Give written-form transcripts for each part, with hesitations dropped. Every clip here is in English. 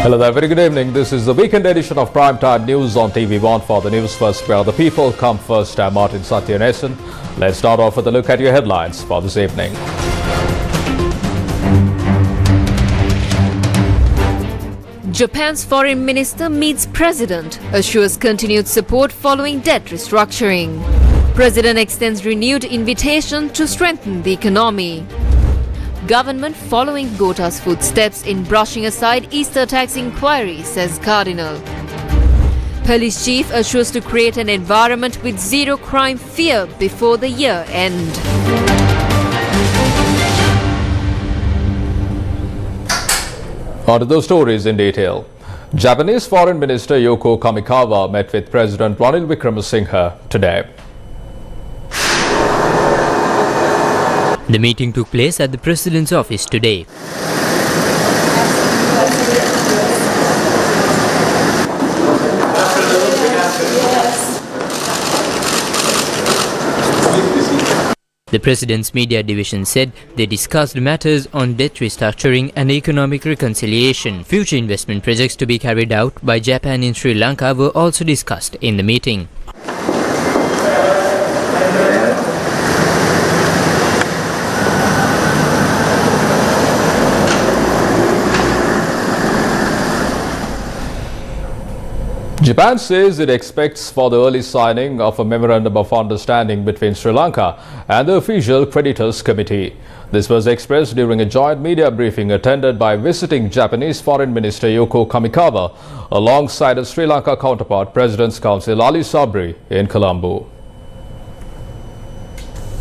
Hello there, very good evening. This is the weekend edition of Primetime News on TV1 for the Newsfirst, where the people come first. I'm Martin Satyanesan. Let's start off with a look at your headlines for this evening. Japan's foreign minister meets president, assures continued support following debt restructuring. President extends renewed invitation to strengthen the economy. Government following Gota's footsteps in brushing aside Easter tax inquiry, says Cardinal. Police chief assures to create an environment with zero crime fear before the year end. On to those stories in detail. Japanese Foreign Minister Yoko Kamikawa met with President Ranil Wickremesinghe today. The meeting took place at the President's office today. The President's media division said they discussed matters on debt restructuring and economic reconciliation. Future investment projects to be carried out by Japan in Sri Lanka were also discussed in the meeting. Japan says it expects for the early signing of a memorandum of understanding between Sri Lanka and the official creditors committee. This was expressed during a joint media briefing attended by visiting Japanese Foreign Minister Yoko Kamikawa alongside a Sri Lanka counterpart, President's Counsel Ali Sabri in Colombo.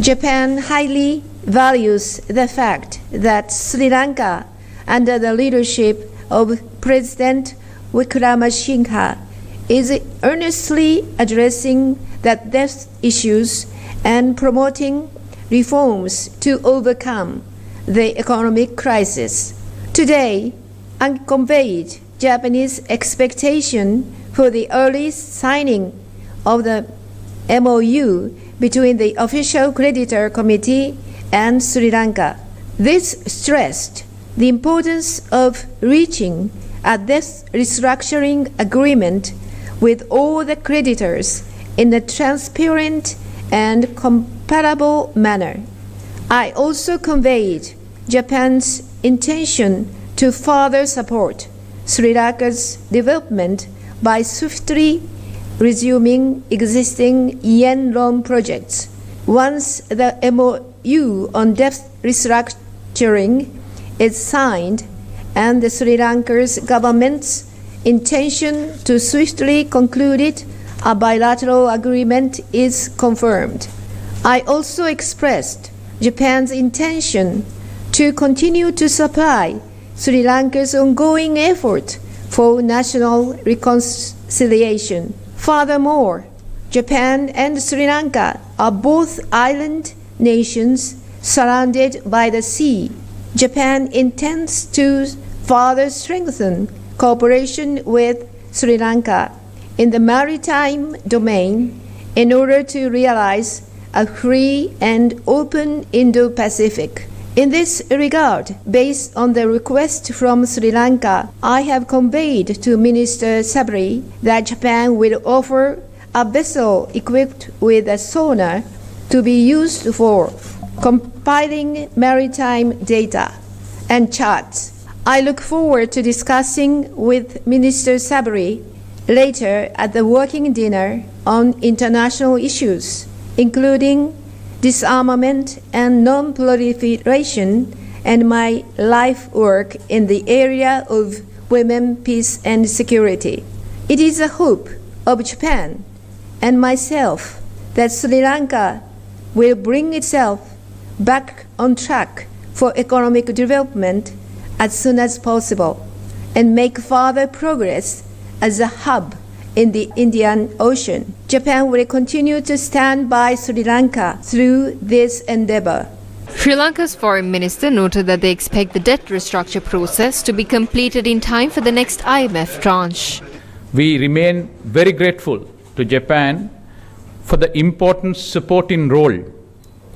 Japan highly values the fact that Sri Lanka, under the leadership of President Wickremesinghe, is earnestly addressing the debt issues and promoting reforms to overcome the economic crisis. Today, I conveyed Japanese expectation for the early signing of the MOU between the official creditor committee and Sri Lanka. This stressed the importance of reaching a debt restructuring agreement with all the creditors in a transparent and comparable manner. I also conveyed Japan's intention to further support Sri Lanka's development by swiftly resuming existing yen loan projects. Once the MOU on debt restructuring is signed and the Sri Lanka's government's intention to swiftly conclude it, a bilateral agreement is confirmed. I also expressed Japan's intention to continue to supply Sri Lanka's ongoing effort for national reconciliation. Furthermore, Japan and Sri Lanka are both island nations surrounded by the sea. Japan intends to further strengthen cooperation with Sri Lanka in the maritime domain in order to realize a free and open Indo-Pacific. In this regard, based on the request from Sri Lanka, I have conveyed to Minister Sabri that Japan will offer a vessel equipped with a sonar to be used for compiling maritime data and charts. I look forward to discussing with Minister Sabri later at the working dinner on international issues, including disarmament and non-proliferation, and my life work in the area of women, peace and security. It is a hope of Japan and myself that Sri Lanka will bring itself back on track for economic development as soon as possible and make further progress as a hub in the Indian Ocean. Japan will continue to stand by Sri Lanka through this endeavor. Sri Lanka's foreign minister noted that they expect the debt restructure process to be completed in time for the next IMF tranche. We remain very grateful to Japan for the important supporting role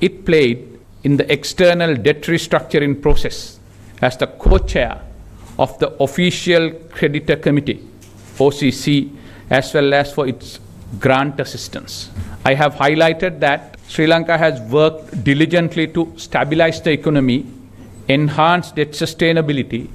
it played in the external debt restructuring process as the co-chair of the Official Creditor Committee, OCC, as well as for its grant assistance. I have highlighted that Sri Lanka has worked diligently to stabilize the economy, enhance debt sustainability,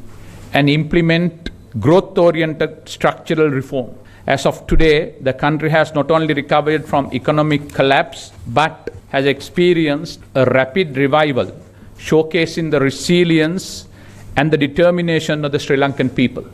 and implement growth-oriented structural reform. As of today, the country has not only recovered from economic collapse, but has experienced a rapid revival, showcasing the resilience and the determination of the Sri Lankan people.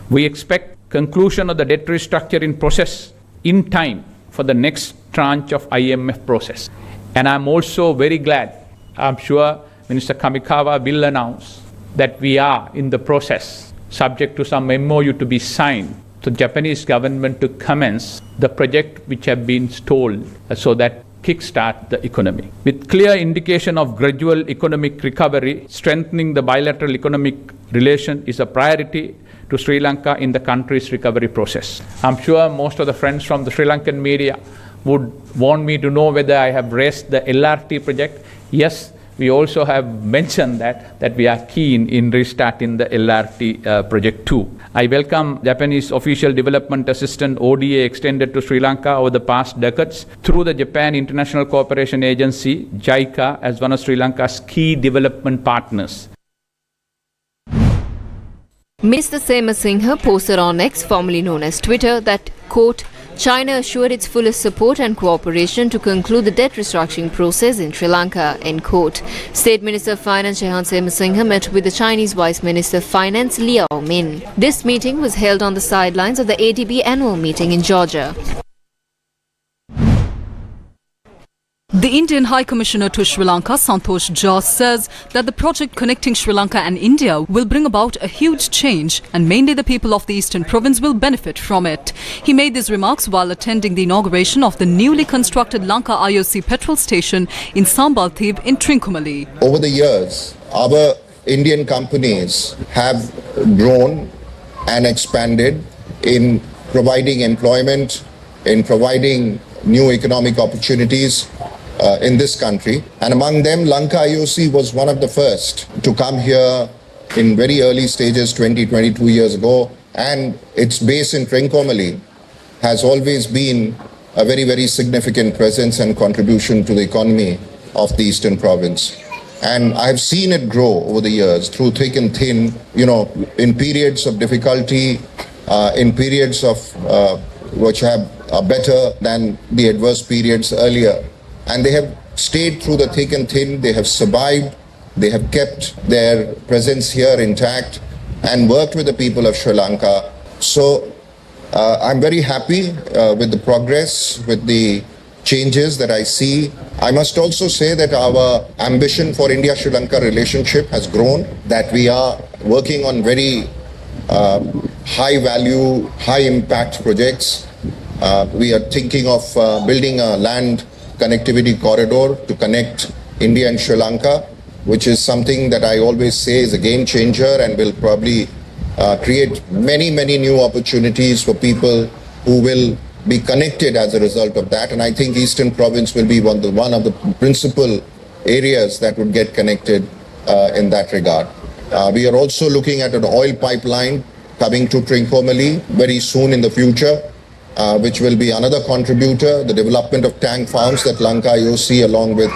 We expect conclusion of the debt restructuring process in time for the next tranche of IMF process. And I'm also very glad, I'm sure Minister Kamikawa will announce that we are in the process, subject to some MOU to be signed, to the Japanese government to commence the project which have been stalled so that kickstart the economy. With clear indication of gradual economic recovery, strengthening the bilateral economic relation is a priority to Sri Lanka in the country's recovery process. I'm sure most of the friends from the Sri Lankan media would want me to know whether I have raised the LRT project. Yes, we also have mentioned that we are keen in restarting the LRT project too. I welcome Japanese Official Development Assistance ODA extended to Sri Lanka over the past decades through the Japan International Cooperation Agency, JICA, as one of Sri Lanka's key development partners. Minister Singha posted on X, formerly known as Twitter, that, quote, China assured its fullest support and cooperation to conclude the debt restructuring process in Sri Lanka, end quote. State Minister of Finance Singha met with the Chinese Vice Minister of Finance Liao Min. This meeting was held on the sidelines of the ADB annual meeting in Georgia. The Indian High Commissioner to Sri Lanka, Santosh Jha, says that the project connecting Sri Lanka and India will bring about a huge change and mainly the people of the Eastern Province will benefit from it. He made these remarks while attending the inauguration of the newly constructed Lanka IOC petrol station in Sambalthib in Trincomalee. Over the years, our Indian companies have grown and expanded in providing employment, in providing new economic opportunities in this country, and among them Lanka IOC was one of the first to come here in very early stages 22 years ago, and its base in Trincomalee has always been a very significant presence and contribution to the economy of the Eastern Province. And I've seen it grow over the years through thick and thin, in periods of difficulty, in periods of which are better than the adverse periods earlier. And they have stayed through the thick and thin, they have survived, they have kept their presence here intact and worked with the people of Sri Lanka. So I'm very happy with the progress, with the changes that I see. I must also say that our ambition for India-Sri Lanka relationship has grown, that we are working on very high value, high impact projects. We are thinking of building a land connectivity corridor to connect India and Sri Lanka, which is something that I always say is a game changer and will probably create many new opportunities for people who will be connected as a result of that. And I think Eastern Province will be one of the principal areas that would get connected in that regard. We are also looking at an oil pipeline coming to Trincomalee very soon in the future, which will be another contributor. The development of tank farms that Lanka IOC along with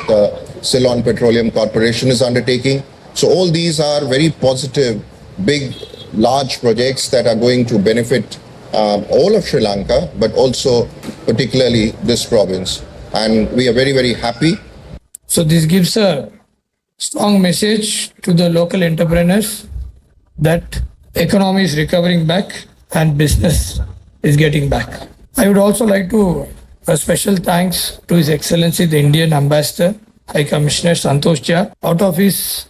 Ceylon Petroleum Corporation is undertaking. So all these are very positive, big, large projects that are going to benefit all of Sri Lanka, but also particularly this province. And we are very happy. So this gives a strong message to the local entrepreneurs that economy is recovering back and business is getting back. I would also like to a special thanks to His Excellency the Indian Ambassador, High Commissioner Santosh Jha. Out of his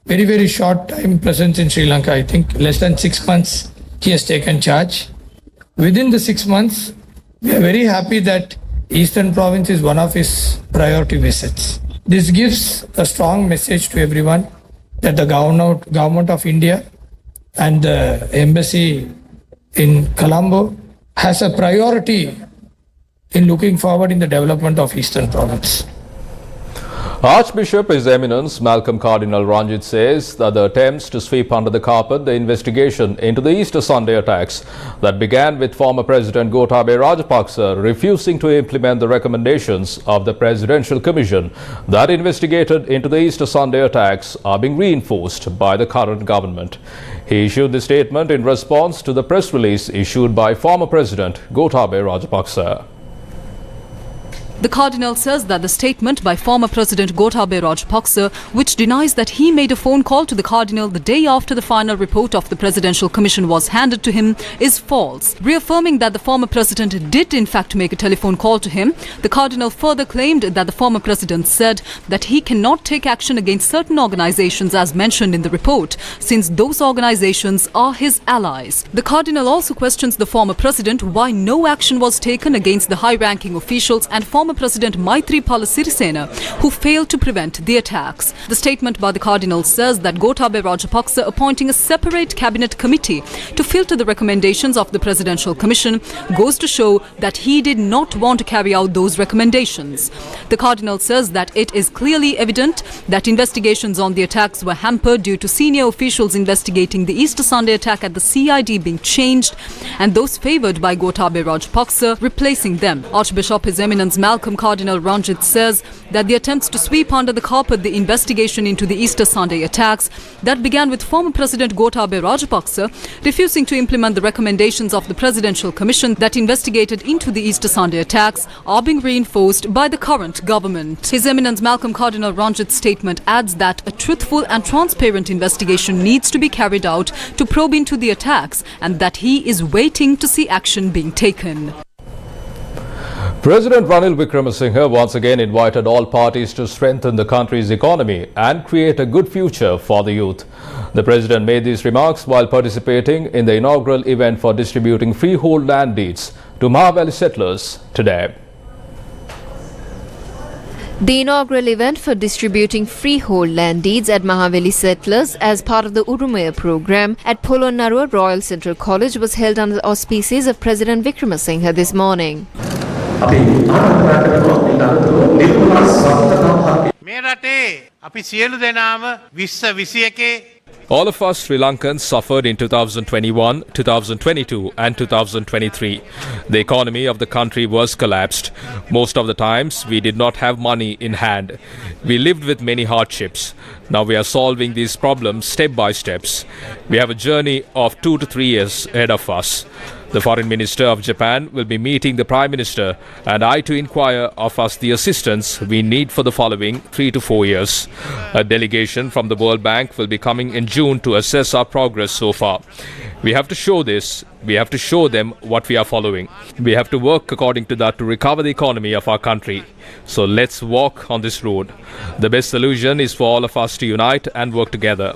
very short time presence in Sri Lanka, I think less than 6 months, he has taken charge. Within the 6 months, we are very happy that Eastern Province is one of his priority visits. This gives a strong message to everyone that the government of India and the embassy in Colombo has a priority in looking forward in the development of Eastern Province. Archbishop His Eminence Malcolm Cardinal Ranjit says that the attempts to sweep under the carpet the investigation into the Easter Sunday attacks that began with former President Gotabaya Rajapaksa refusing to implement the recommendations of the Presidential Commission that investigated into the Easter Sunday attacks are being reinforced by the current government. He issued the statement in response to the press release issued by former President Gotabaya Rajapaksa. The Cardinal says that the statement by former President Gotabaya Rajapaksa, which denies that he made a phone call to the Cardinal the day after the final report of the Presidential Commission was handed to him, is false. Reaffirming that the former President did in fact make a telephone call to him, the Cardinal further claimed that the former President said that he cannot take action against certain organizations as mentioned in the report, since those organizations are his allies. The Cardinal also questions the former President why no action was taken against the high-ranking officials and former President Maithripala Sirisena, who failed to prevent the attacks. The statement by the Cardinal says that Gotabaya Rajapaksa appointing a separate cabinet committee to filter the recommendations of the Presidential Commission goes to show that he did not want to carry out those recommendations. The Cardinal says that it is clearly evident that investigations on the attacks were hampered due to senior officials investigating the Easter Sunday attack at the CID being changed and those favoured by Gotabaya Rajapaksa replacing them. Archbishop His Eminence Malcolm Cardinal Ranjit says that the attempts to sweep under the carpet the investigation into the Easter Sunday attacks that began with former President Gotabaya Rajapaksa refusing to implement the recommendations of the Presidential Commission that investigated into the Easter Sunday attacks are being reinforced by the current government. His Eminence Malcolm Cardinal Ranjit's statement adds that a truthful and transparent investigation needs to be carried out to probe into the attacks and that he is waiting to see action being taken. President Ranil Wickremesinghe once again invited all parties to strengthen the country's economy and create a good future for the youth. The President made these remarks while participating in the inaugural event for distributing freehold land deeds to Mahaveli settlers today. The inaugural event for distributing freehold land deeds at Mahaveli settlers as part of the Urumaya program at Polonnaruwa Royal Central College was held under the auspices of President Wickremesinghe this morning. All of us Sri Lankans suffered in 2021, 2022 and 2023. The economy of the country was collapsed. Most of the times we did not have money in hand. We lived with many hardships. Now we are solving these problems step by step. We have a journey of 2 to 3 years ahead of us. The Foreign Minister of Japan will be meeting the Prime Minister and I to inquire of us the assistance we need for the following 3 to 4 years. A delegation from the World Bank will be coming in June to assess our progress so far. We have to show this. We have to show them what we are following. We have to work according to that to recover the economy of our country. So let's walk on this road. The best solution is for all of us to unite and work together.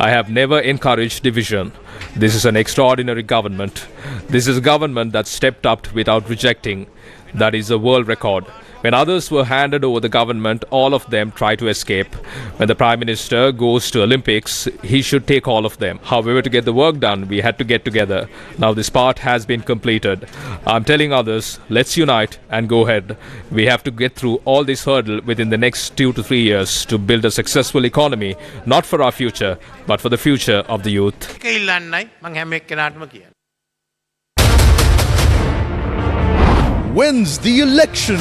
I have never encouraged division. This is an extraordinary government. This is a government that stepped up without rejecting. That is a world record. When others were handed over the government, all of them tried to escape. When the Prime Minister goes to Olympics, he should take all of them. However, to get the work done, we had to get together. Now this part has been completed. I'm telling others, let's unite and go ahead. We have to get through all this hurdle within the next 2 to 3 years to build a successful economy, not for our future, but for the future of the youth. Wins the election.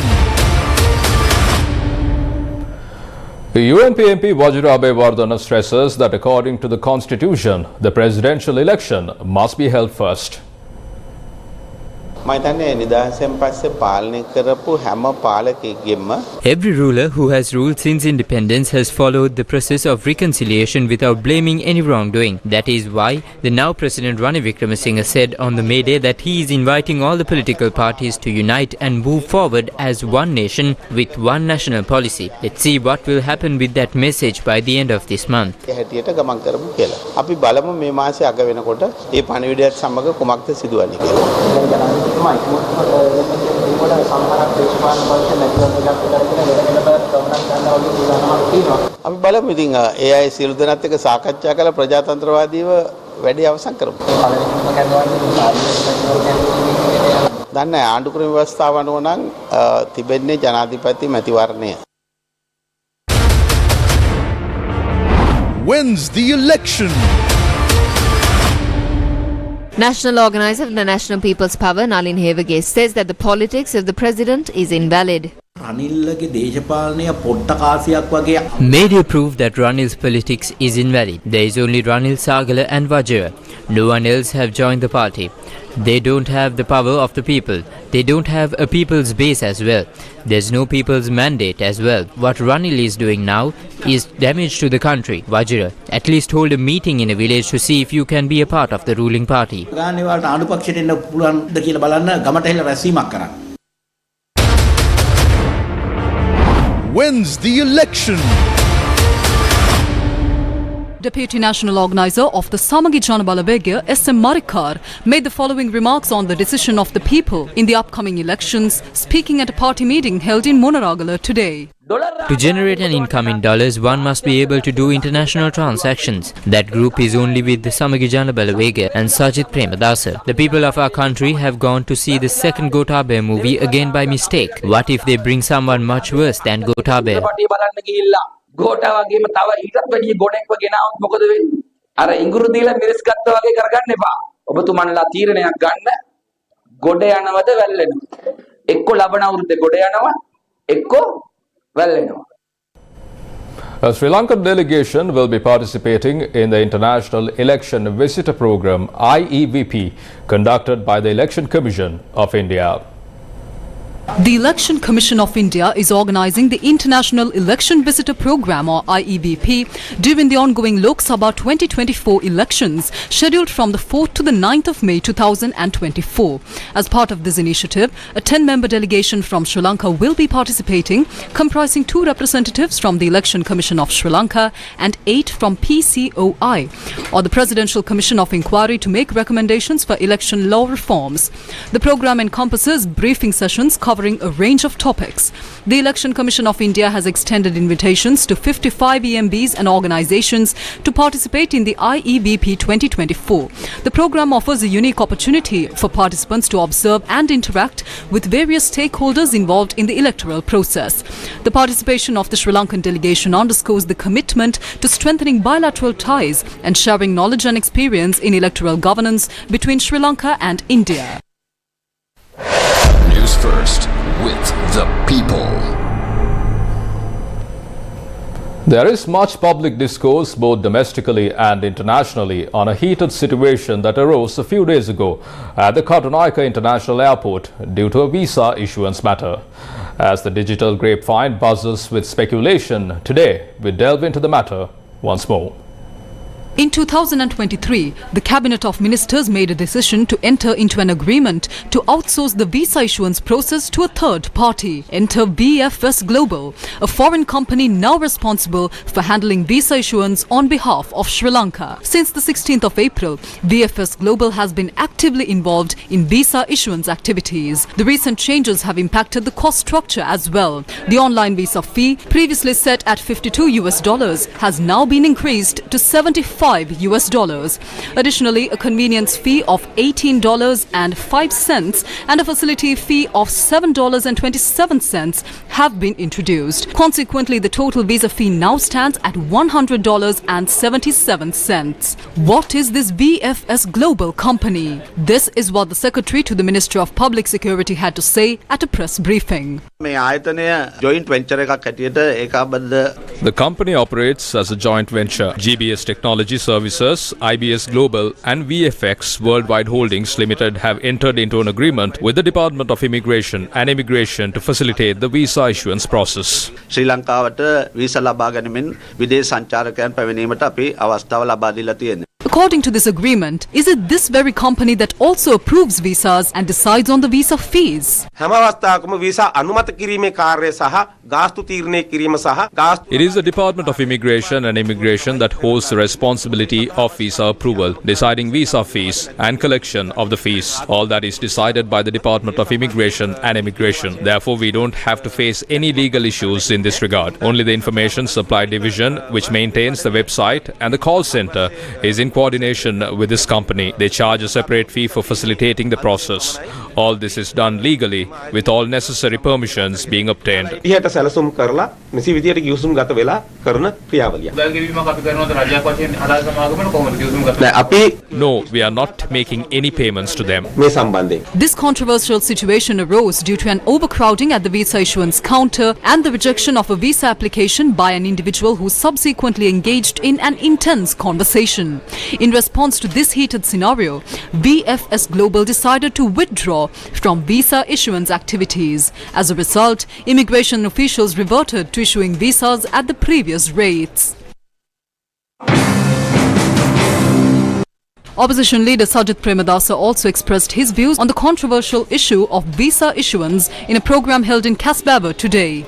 The UNP MP Vajrabai Vardhana stresses that according to the Constitution, the presidential election must be held first. Every ruler who has ruled since independence has followed the process of reconciliation without blaming any wrongdoing. That is why the now President Ranil Wickremesinghe said on the May Day that he is inviting all the political parties to unite and move forward as one nation with one national policy. Let's see what will happen with that message by the end of this month. අපි බලමු ඉතින් ඒ අය සියලු දෙනාත් එක්ක සාකච්ඡා කරලා ප්‍රජාතන්ත්‍රවාදීව වැඩි අවසන් කරමු. දන්නේ ආණ්ඩුක්‍රම ව්‍යවස්ථාව අනුව නම් තිබෙන්නේ ජනාධිපති මැතිවරණය. wins the election. National organizer of the National People's Power, Nalin Hevage, says that the politics of the president is invalid. Media prove that Ranil's politics is invalid. There is only Ranil, Sagala and Vajra. No one else have joined the party. They don't have the power of the people. They don't have a people's base as well. There's no people's mandate as well. What Ranil is doing now is damage to the country. Vajra, at least hold a meeting in a village to see if you can be a part of the ruling party. Wins the election. Deputy National Organizer of the Samagi Janabalabegya, S.M. Marikar, made the following remarks on the decision of the people in the upcoming elections, speaking at a party meeting held in Monaragala today. To generate an income in dollars, one must be able to do international transactions. That group is only with the Samagi Janabalabegya and Sajid Premadasa. The people of our country have gone to see the second Gotabaya movie again by mistake. What if they bring someone much worse than Gotabaya? ගෝඨාවගේම තව ඊටත් වැඩි ගොඩෙක්ව ගෙනාවොත් මොකද වෙන්නේ? අර ඉඟුරු දීලා මිරිස් ගත්තා වගේ කරගන්න එපා. ඔබතුමන්ලා තීරණයක් ගන්න. ගොඩ යනවද වැල්ලෙනවද? එක්ක ලබන අවුරුද්දේ ගොඩ යනවා, එක්ක වැල්ලෙනවා. A Sri Lankan delegation will be participating in the International Election Visitor Program IEVP conducted by the Election Commission of India. The Election Commission of India is organising the International Election Visitor Programme or IEVP during the ongoing Lok Sabha 2024 elections scheduled from the 4th to the 9th of May 2024. As part of this initiative, a 10-member delegation from Sri Lanka will be participating, comprising 2 representatives from the Election Commission of Sri Lanka and 8 from PCOI, or the Presidential Commission of Inquiry, to make recommendations for election law reforms. The programme encompasses briefing sessions covering a range of topics. The Election Commission of India has extended invitations to 55 EMBs and organizations to participate in the IEVP 2024. The program offers a unique opportunity for participants to observe and interact with various stakeholders involved in the electoral process. The participation of the Sri Lankan delegation underscores the commitment to strengthening bilateral ties and sharing knowledge and experience in electoral governance between Sri Lanka and India. Newsfirst, with the people. There is much public discourse both domestically and internationally on a heated situation that arose a few days ago at the Katunaika International Airport due to a visa issuance matter. As the digital grapevine buzzes with speculation, today we delve into the matter once more. In 2023, the Cabinet of Ministers made a decision to enter into an agreement to outsource the visa issuance process to a third party. Enter VFS Global, a foreign company now responsible for handling visa issuance on behalf of Sri Lanka. Since the 16th of April, VFS Global has been actively involved in visa issuance activities. The recent changes have impacted the cost structure as well. The online visa fee, previously set at $52 has now been increased to $75. Additionally, a convenience fee of $18.05 and a facility fee of $7.27 have been introduced. Consequently, the total visa fee now stands at $100.77. What is this VFS Global company? This is what the Secretary to the Ministry of Public Security had to say at a press briefing. The company operates as a joint venture. GBS Technology Services, IBS Global and VFX Worldwide Holdings Limited have entered into an agreement with the Department of Immigration and Immigration to facilitate the visa issuance process. ශ්‍රී ලංකාවට visa ලබා ගැනීමෙන් විදේශ සංචාරකයන් පැමිණීමට අපි අවස්ථාව ලබා දීලා තියෙනවා. According to this agreement, is it this very company that also approves visas and decides on the visa fees? It is the Department of Immigration and Immigration that holds the responsibility of visa approval, deciding visa fees and collection of the fees. All that is decided by the Department of Immigration and Immigration. Therefore, we don't have to face any legal issues in this regard. Only the Information Supply Division, which maintains the website and the call center, is in coordination with this company. They charge a separate fee for facilitating the process. All this is done legally, with all necessary permissions being obtained. ඉහට සැලසුම් කරලා නිසි විදියට ගිවිසුම් ගත වෙලා කරන ක්‍රියාවලිය. No, we are not making any payments to them. මේ සම්බන්ධයෙන් This controversial situation arose due to an overcrowding at the visa issuance counter and the rejection of a visa application by an individual who subsequently engaged in an intense conversation. In response to this heated scenario, VFS Global decided to withdraw from visa issuance activities. As a result, immigration officials reverted to issuing visas at the previous rates. Opposition leader Sajid Premadasa also expressed his views on the controversial issue of visa issuance in a program held in Casbaba today.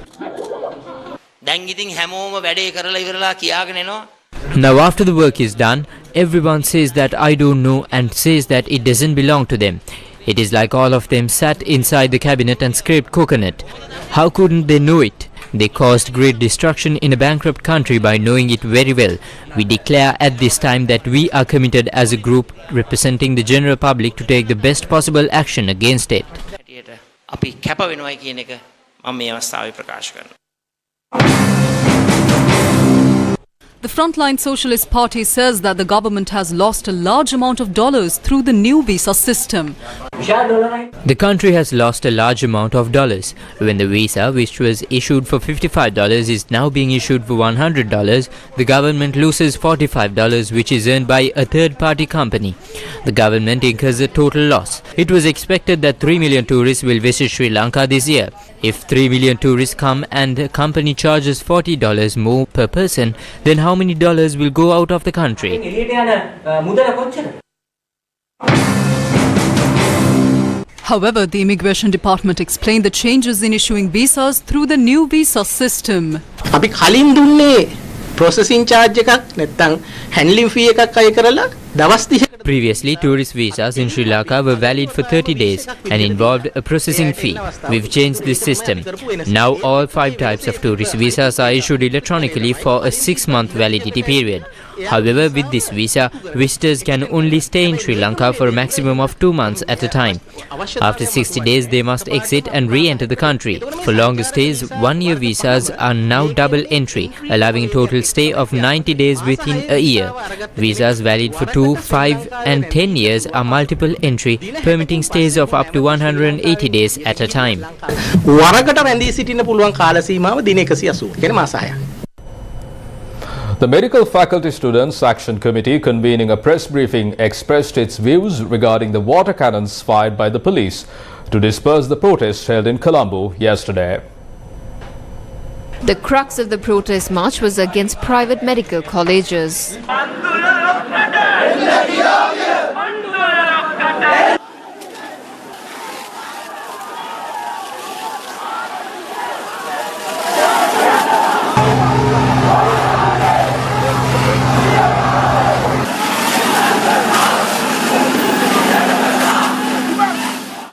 Now after the work is done, everyone says that I don't know and says that it doesn't belong to them. It is like all of them sat inside the cabinet and scraped coconut. How couldn't they know it? They caused great destruction in a bankrupt country by knowing it very well. We declare at this time that we are committed as a group representing the general public to take the best possible action against it. The Frontline Socialist Party says that the government has lost a large amount of dollars through the new visa system. The country has lost a large amount of dollars. When the visa, which was issued for $55, is now being issued for $100, the government loses $45, which is earned by a third-party company. The government incurs a total loss. It was expected that 3 million tourists will visit Sri Lanka this year. If 3 million tourists come and the company charges $40 more per person, then how many dollars will go out of the country? However, the Immigration Department explained the changes in issuing visas through the new visa system. අපි කලින් දුන්නේ processing charge එකක් නැත්නම් handling fee එකක් අය කරලා දවස් 30කට Previously, tourist visas in Sri Lanka were valid for 30 days and involved a processing fee. We've changed this system. Now all 5 types of tourist visas are issued electronically for a 6-month validity period. However, with this visa, visitors can only stay in Sri Lanka for a maximum of 2 months at a time. After 60 days, they must exit and re-enter the country. For longer stays, 1-year visas are now double entry, allowing a total stay of 90 days within a year. Visas valid for 2, 5 and 10 years are multiple entry, permitting stays of up to 180 days at a time. වරකට රැඳී සිටින්න පුළුවන් කාල සීමාව දින 180. කියන්නේ මාස 6ක්. The Medical Faculty Students Action Committee, convening a press briefing, expressed its views regarding the water cannons fired by the police to disperse the protest held in Colombo yesterday. The crux of the protest march was against private medical colleges.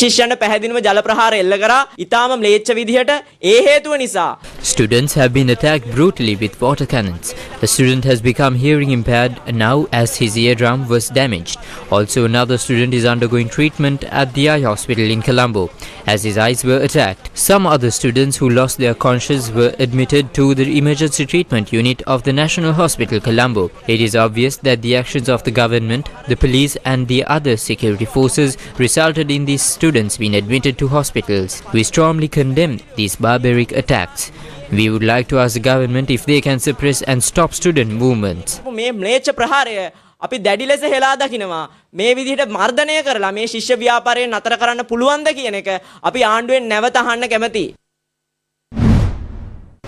ශිෂ්‍යයන්ට පැහැදිලිව ජල ප්‍රහාර එල්ල කරා ඊටාම ම්ලේච්ඡ විදිහට ඒ හේතුව නිසා Students have been attacked brutally with water cannons. A student has become hearing impaired now as his eardrum was damaged. Also, another student is undergoing treatment at the eye hospital in Colombo as his eyes were attacked. Some other students who lost their conscience were admitted to the emergency treatment unit of the National Hospital Colombo. It is obvious that the actions of the government, the police and the other security forces resulted in these students being admitted to hospitals. We strongly condemn these barbaric attacks. We would like to ask the government if they can suppress and stop student movements. මේ ම්ලේච්ඡ ප්‍රහාරය අපි දැඩි ලෙස හෙලා දකිනවා. මේ විදිහට මර්ධනය කරලා මේ ශිෂ්‍ය ව්‍යාපාරය නතර කරන්න පුළුවන්ද කියන එක අපි ආණ්ඩුවෙන් නැවත අහන්න කැමතියි.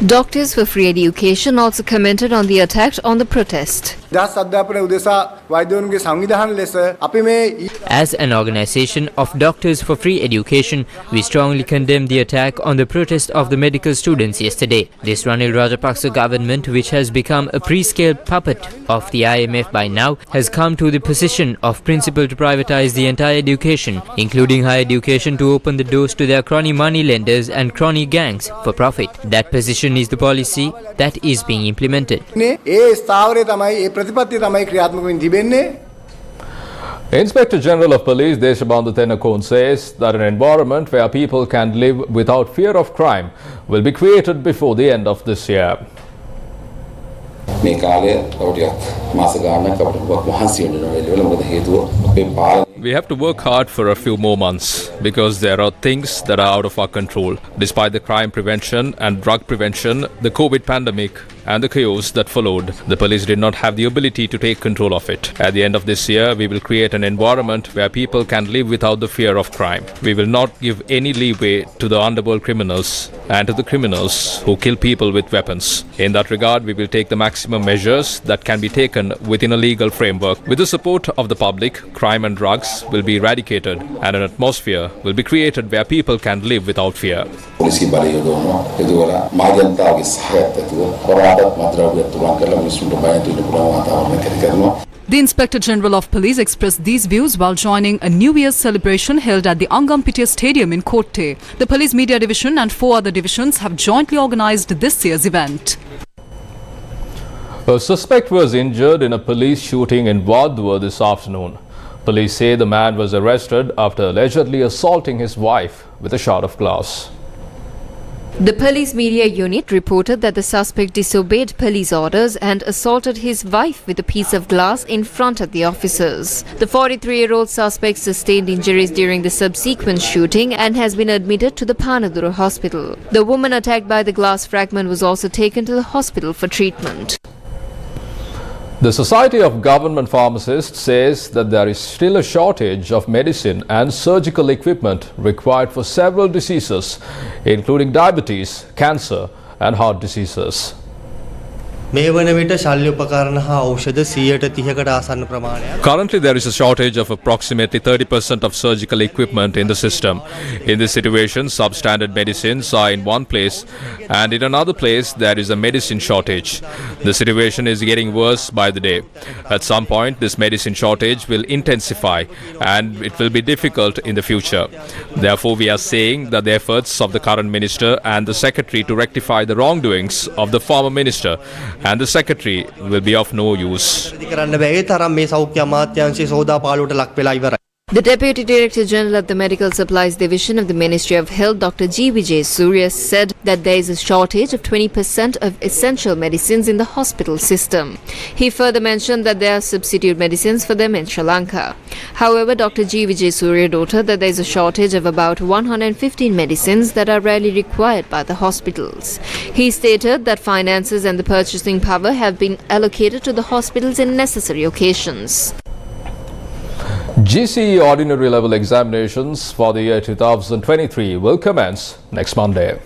Doctors for Free Education also commented on the attack on the protest. As an organization of Doctors for Free Education, we strongly condemn the attack on the protest of the medical students yesterday. This Ranil Rajapaksa government, which has become a pre-scale puppet of the IMF by now, has come to the position of principle to privatize the entire education, including higher education, to open the doors to their crony money lenders and crony gangs for profit. That position is the policy that is being implemented. Inspector General of Police Deshabandhu Tenakon says that an environment where people can live without fear of crime will be created before the end of this year. We have to work hard for a few more months because there are things that are out of our control. Despite the crime prevention and drug prevention, the COVID pandemic and the chaos that followed, the police did not have the ability to take control of it. At the end of this year, we will create an environment where people can live without the fear of crime. We will not give any leeway to the underworld criminals and to the criminals who kill people with weapons. In that regard, we will take the maximum measures that can be taken within a legal framework. With the support of the public, crime and drugs will be eradicated and an atmosphere will be created where people can live without fear. The Inspector General of Police expressed these views while joining a New Year's celebration held at the Angampitiya Stadium in Kotte. The Police Media Division and 4 other divisions have jointly organized this year's event. A suspect was injured in a police shooting in Vadua this afternoon. Police say the man was arrested after allegedly assaulting his wife with a shard of glass. The police media unit reported that the suspect disobeyed police orders and assaulted his wife with a piece of glass in front of the officers. The 43-year-old suspect sustained injuries during the subsequent shooting and has been admitted to the Panadura hospital. The woman attacked by the glass fragment was also taken to the hospital for treatment. The Society of Government Pharmacists says that there is still a shortage of medicine and surgical equipment required for several diseases, including diabetes, cancer and heart diseases. Currently, there is a shortage of approximately 30% of surgical equipment in the system. In this situation, substandard medicines are in one place and in another place there is a medicine shortage. The situation is getting worse by the day. At some point, this medicine shortage will intensify and it will be difficult in the future. Therefore, we are saying that the efforts of the current minister and the secretary to rectify the wrongdoings of the former minister and the secretary will be of no use. The Deputy Director General of the Medical Supplies Division of the Ministry of Health, Dr. G. Vijay Surya, said that there is a shortage of 20% of essential medicines in the hospital system. He further mentioned that there are substitute medicines for them in Sri Lanka. However, Dr. G. Vijay Surya noted that there is a shortage of about 115 medicines that are rarely required by the hospitals. He stated that finances and the purchasing power have been allocated to the hospitals in necessary occasions. GCE ordinary level examinations for the year 2023 will commence next Monday.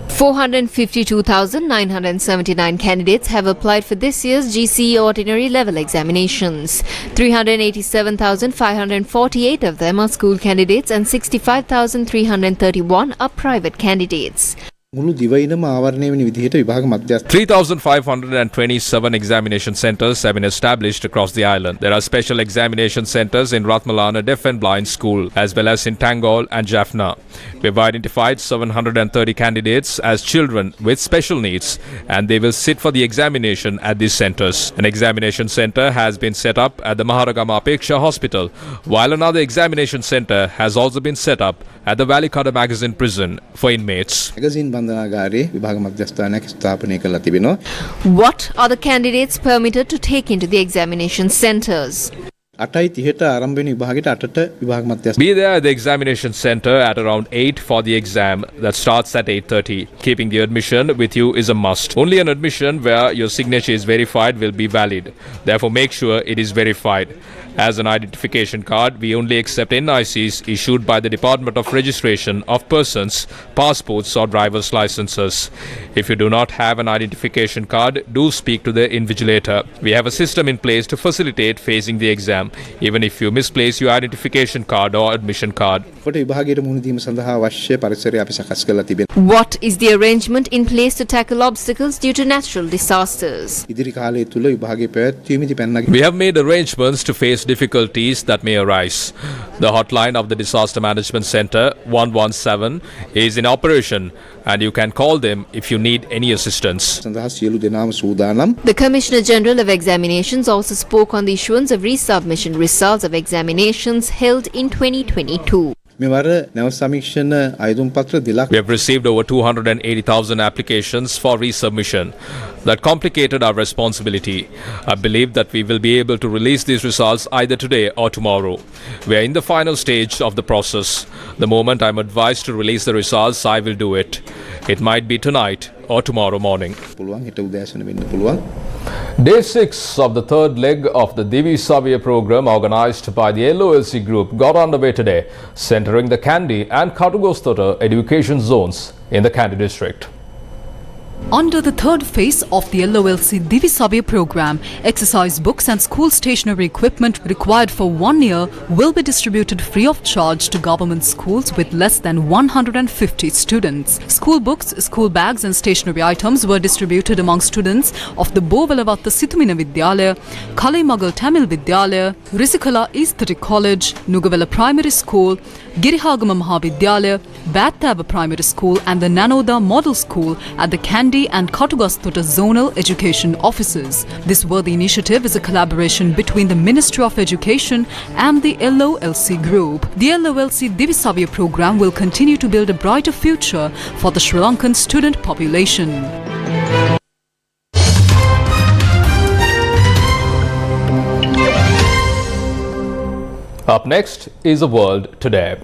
452,979 candidates have applied for this year's GCE ordinary level examinations. 387,548 of them are school candidates and 65,331 are private candidates. 3,527 examination centres have been established across the island. There are special examination centres in Ratmalana Deaf and Blind School as well as in Tangol and Jaffna. We've identified 730 candidates as children with special needs and they will sit for the examination at these centres. An examination centre has been set up at the Maharagama Apeksha Hospital, while another examination centre has also been set up at the Valikada Magazine Prison for inmates. What are the candidates permitted to take into the examination centres? Be there at the examination centre at around 8 for the exam that starts at 8:30. Keeping the admission with you is a must. Only an admission where your signature is verified will be valid. Therefore, make sure it is verified. As an identification card, we only accept NICs issued by the Department of Registration of Persons, passports or driver's licenses. If you do not have an identification card, do speak to the invigilator. We have a system in place to facilitate facing the exam. exam, even if you misplace your identification card or admission card. What is the arrangement in place to tackle obstacles due to natural disasters? We have made arrangements to face difficulties that may arise. The hotline of the Disaster Management Center 117 is in operation, and you can call them if you need any assistance. The Commissioner General of Examinations also spoke on the issuance of resubmission results of examinations held in 2022. We have received over 280,000 applications for resubmission. That complicated our responsibility. I believe that we will be able to release these results either today or tomorrow. We are in the final stage of the process. The moment I am advised to release the results, I will do it. It might be tonight or tomorrow morning. Day 6 of the third leg of the Divi Savya program organized by the LOLC group got underway today, centering the Kandy and Katugostota education zones in the Kandy district. Under the third phase of the LOLC Divi Savya program, exercise books and school stationery equipment required for 1 year will be distributed free of charge to government schools with less than 150 students. School books, school bags and stationery items were distributed among students of the Bovalavatta Situmina Vidyalaya, Kalaimagal Tamil Vidyalaya, Risikala Aesthetic College, Nugavela Primary School, Girihagama Mahavidyalaya, Battava Primary School and the Nanoda Model School at the Kandy and Katugastota zonal education offices. This worthy initiative is a collaboration between the Ministry of Education and the LOLC group. The LOLC Divi Savya program will continue to build a brighter future for the Sri Lankan student population. Up next is The World Today.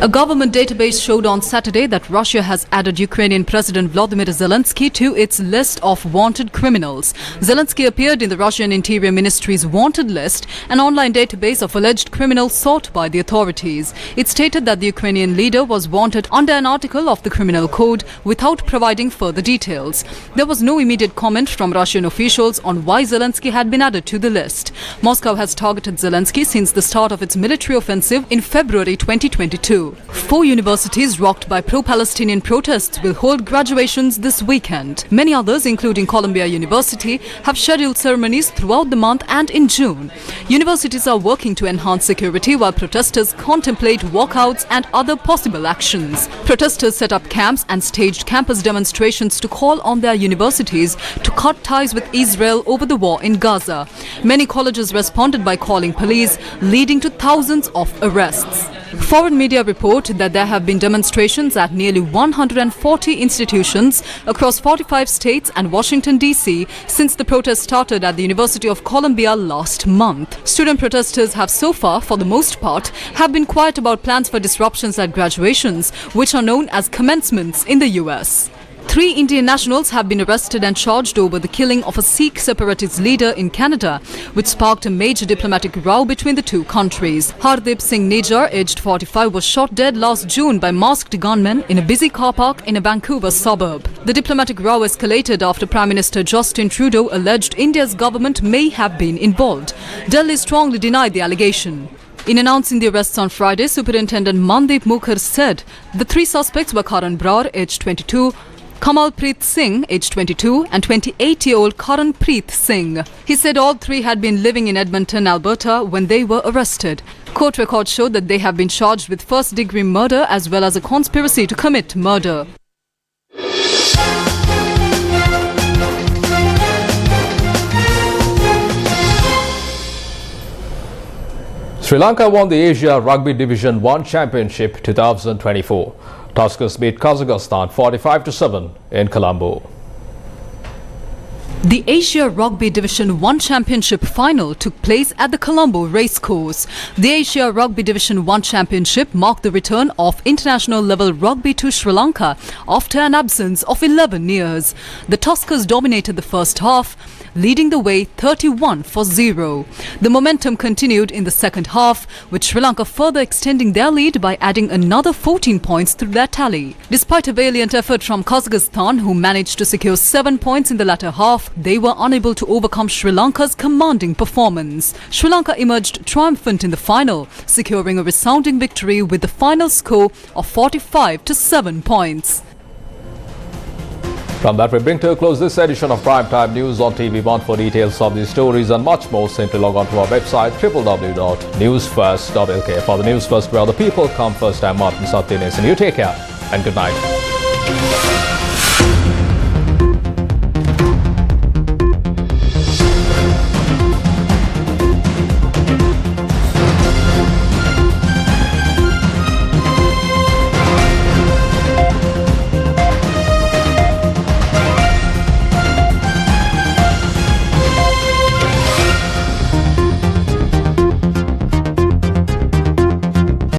A government database showed on Saturday that Russia has added Ukrainian President Volodymyr Zelensky to its list of wanted criminals. Zelensky appeared in the Russian Interior Ministry's wanted list, an online database of alleged criminals sought by the authorities. It stated that the Ukrainian leader was wanted under an article of the Criminal Code without providing further details. There was no immediate comment from Russian officials on why Zelensky had been added to the list. Moscow has targeted Zelensky since the start of its military offensive in February 2022. 4 universities rocked by pro-Palestinian protests will hold graduations this weekend. Many others, including Columbia University, have scheduled ceremonies throughout the month and in June. Universities are working to enhance security while protesters contemplate walkouts and other possible actions. Protesters set up camps and staged campus demonstrations to call on their universities to cut ties with Israel over the war in Gaza. Many colleges responded by calling police, leading to thousands of arrests. Foreign media report that there have been demonstrations at nearly 140 institutions across 45 states and Washington, D.C. since the protest started at the University of Columbia last month. Student protesters have so far, for the most part, have been quiet about plans for disruptions at graduations, which are known as commencements in the U.S. 3 Indian nationals have been arrested and charged over the killing of a Sikh separatist leader in Canada, which sparked a major diplomatic row between the two countries. Hardeep Singh Nijjar, aged 45, was shot dead last June by masked gunmen in a busy car park in a Vancouver suburb. The diplomatic row escalated after Prime Minister Justin Trudeau alleged India's government may have been involved. Delhi strongly denied the allegation. In announcing the arrests on Friday, Superintendent Mandeep Mukhar said the 3 suspects were Karan Brar, aged 22, Kamal Preet Singh, aged 22, and 28-year-old Karan Preet Singh. He said all 3 had been living in Edmonton, Alberta when they were arrested. Court records showed that they have been charged with first-degree murder as well as a conspiracy to commit murder. Sri Lanka won the Asia Rugby Division 1 Championship 2024. Tuskers beat Kazakhstan 45-7 in Colombo. The Asia Rugby Division 1 Championship final took place at the Colombo Racecourse. The Asia Rugby Division 1 Championship marked the return of international level rugby to Sri Lanka after an absence of 11 years. The Tuskers dominated the first half, leading the way 31-0. The momentum continued in the second half, with Sri Lanka further extending their lead by adding another 14 points to their tally. Despite a valiant effort from Kazakhstan, who managed to secure 7 points in the latter half, they were unable to overcome Sri Lanka's commanding performance. Sri Lanka emerged triumphant in the final, securing a resounding victory with the final score of 45-7 points. From that, we bring to a close this edition of Primetime News on TV1. For details of these stories and much more, simply log on to our website www.newsfirst.lk. For the News First, where the people come first, I'm Martin Satyanesan. You take care and good night.